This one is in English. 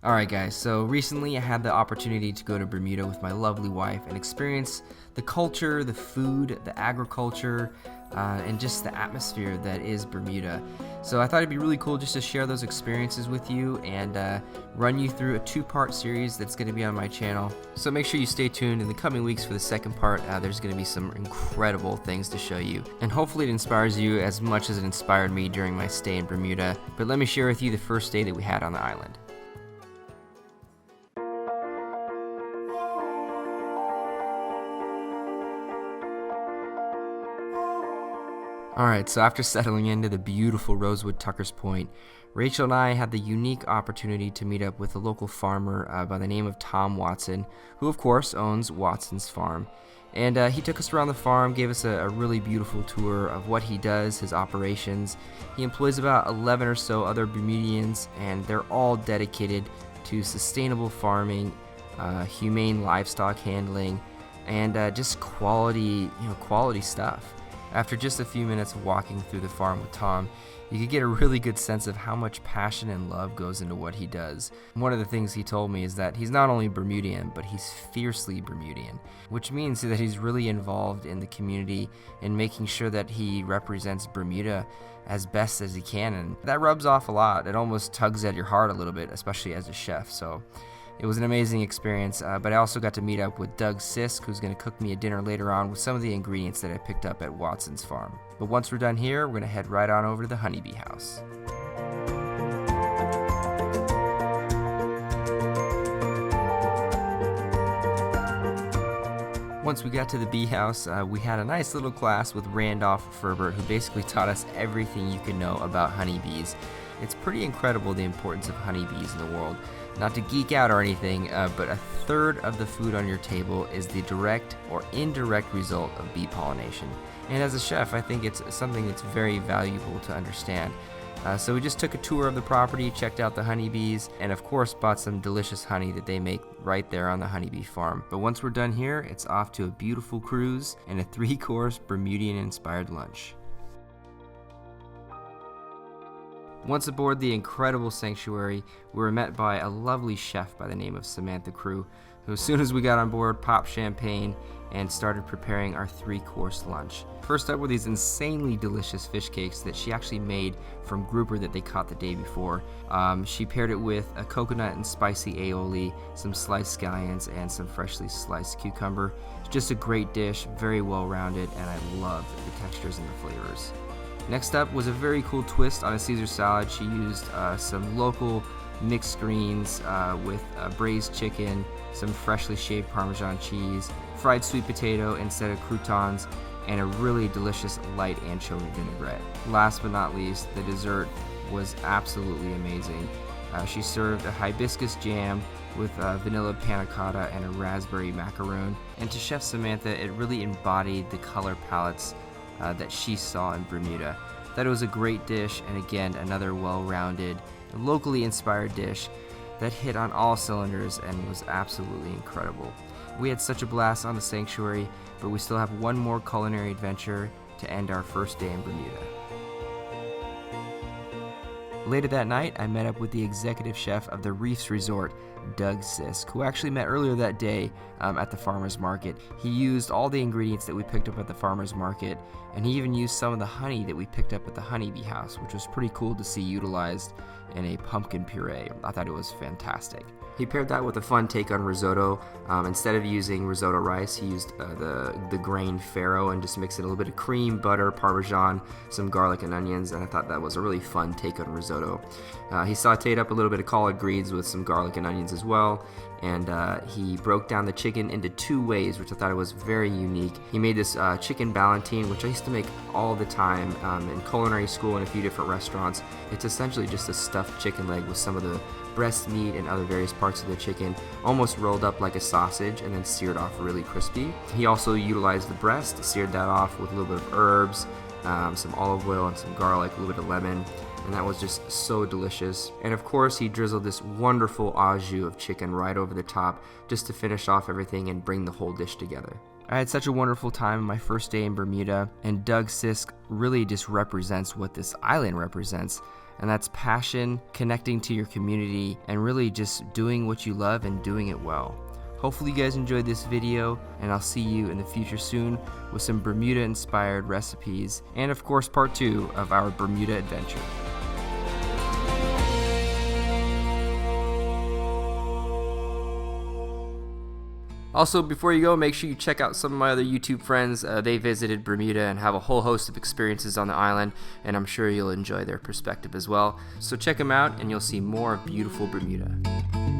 Alright guys, so recently I had the opportunity to go to Bermuda with my lovely wife and experience the culture, the food, the agriculture, and just the atmosphere that is Bermuda. So I thought it'd be really cool just to share those experiences with you and run you through a 2-part series that's going to be on my channel. So make sure you stay tuned in the coming weeks for the second part. There's going to be some incredible things to show you. And hopefully it inspires you as much as it inspired me during my stay in Bermuda. But let me share with you the first day that we had on the island. Alright, so after settling into the beautiful Rosewood Tuckers Point, Rachel and I had the unique opportunity to meet up with a local farmer by the name of Tom Watson, who of course owns Watson's Farm. And he took us around the farm, gave us a really beautiful tour of what he does, his operations. He employs about 11 or so other Bermudians, and they're all dedicated to sustainable farming, humane livestock handling, and just quality stuff. After just a few minutes of walking through the farm with Tom, you could get a really good sense of how much passion and love goes into what he does. One of the things he told me is that he's not only Bermudian, but he's fiercely Bermudian, which means that he's really involved in the community and making sure that he represents Bermuda as best as he can, and that rubs off a lot. It almost tugs at your heart a little bit, especially as a chef. So it was an amazing experience, but I also got to meet up with Doug Sisk, who's going to cook me a dinner later on with some of the ingredients that I picked up at Watson's Farm. But once we're done here, we're going to head right on over to the honeybee house. Once we got to the bee house, we had a nice little class with Randolph Ferbert, who basically taught us everything you can know about honeybees. It's pretty incredible the importance of honeybees in the world. Not to geek out or anything, but a third of the food on your table is the direct or indirect result of bee pollination. And as a chef, I think it's something that's very valuable to understand. So we just took a tour of the property, checked out the honeybees, and of course bought some delicious honey that they make right there on the honeybee farm. But once we're done here, it's off to a beautiful cruise and a 3-course Bermudian-inspired lunch. Once aboard the incredible sanctuary, we were met by a lovely chef by the name of Samantha Crew, who as soon as we got on board popped champagne and started preparing our 3-course lunch. First up were these insanely delicious fish cakes that she actually made from grouper that they caught the day before. She paired it with a coconut and spicy aioli, some sliced scallions, and some freshly sliced cucumber. It's just a great dish, very well rounded, and I love the textures and the flavors. Next up was a very cool twist on a Caesar salad. She used some local mixed greens with braised chicken, some freshly shaved Parmesan cheese, fried sweet potato instead of croutons, and a really delicious light anchovy vinaigrette. Last but not least, the dessert was absolutely amazing. She served a hibiscus jam with vanilla panna cotta and a raspberry macaroon. And to Chef Samantha, it really embodied the color palettes that she saw in Bermuda. That it was a great dish, and again, another well-rounded, locally inspired dish that hit on all cylinders and was absolutely incredible. We had such a blast on the sanctuary, but we still have one more culinary adventure to end our first day in Bermuda. Later that night, I met up with the executive chef of the Reefs Resort, Doug Sisk, who actually met earlier that day at the farmer's market. He used all the ingredients that we picked up at the farmer's market, and he even used some of the honey that we picked up at the honeybee house, which was pretty cool to see utilized in a pumpkin puree. I thought it was fantastic. He paired that with a fun take on risotto. Instead of using risotto rice, he used the grain farro and just mixed in a little bit of cream, butter, Parmesan, some garlic and onions, and I thought that was a really fun take on risotto. He sauteed up a little bit of collard greens with some garlic and onions as well, and he broke down the chicken into 2 ways, which I thought was very unique. He made this chicken ballantine, which I used to make all the time in culinary school in a few different restaurants. It's essentially just a stuffed chicken leg with some of the breast meat and other various parts of the chicken, almost rolled up like a sausage and then seared off really crispy. He also utilized the breast, seared that off with a little bit of herbs, some olive oil and some garlic, a little bit of lemon, and that was just so delicious. And of course, he drizzled this wonderful au jus of chicken right over the top just to finish off everything and bring the whole dish together. I had such a wonderful time on my first day in Bermuda, and Doug Sisk really just represents what this island represents. and that's passion, connecting to your community, and really just doing what you love and doing it well. Hopefully you guys enjoyed this video, and I'll see you in the future soon with some Bermuda-inspired recipes, and of course part 2 of our Bermuda adventure. Also, before you go, make sure you check out some of my other YouTube friends. They visited Bermuda and have a whole host of experiences on the island, and I'm sure you'll enjoy their perspective as well. So check them out, and you'll see more of beautiful Bermuda.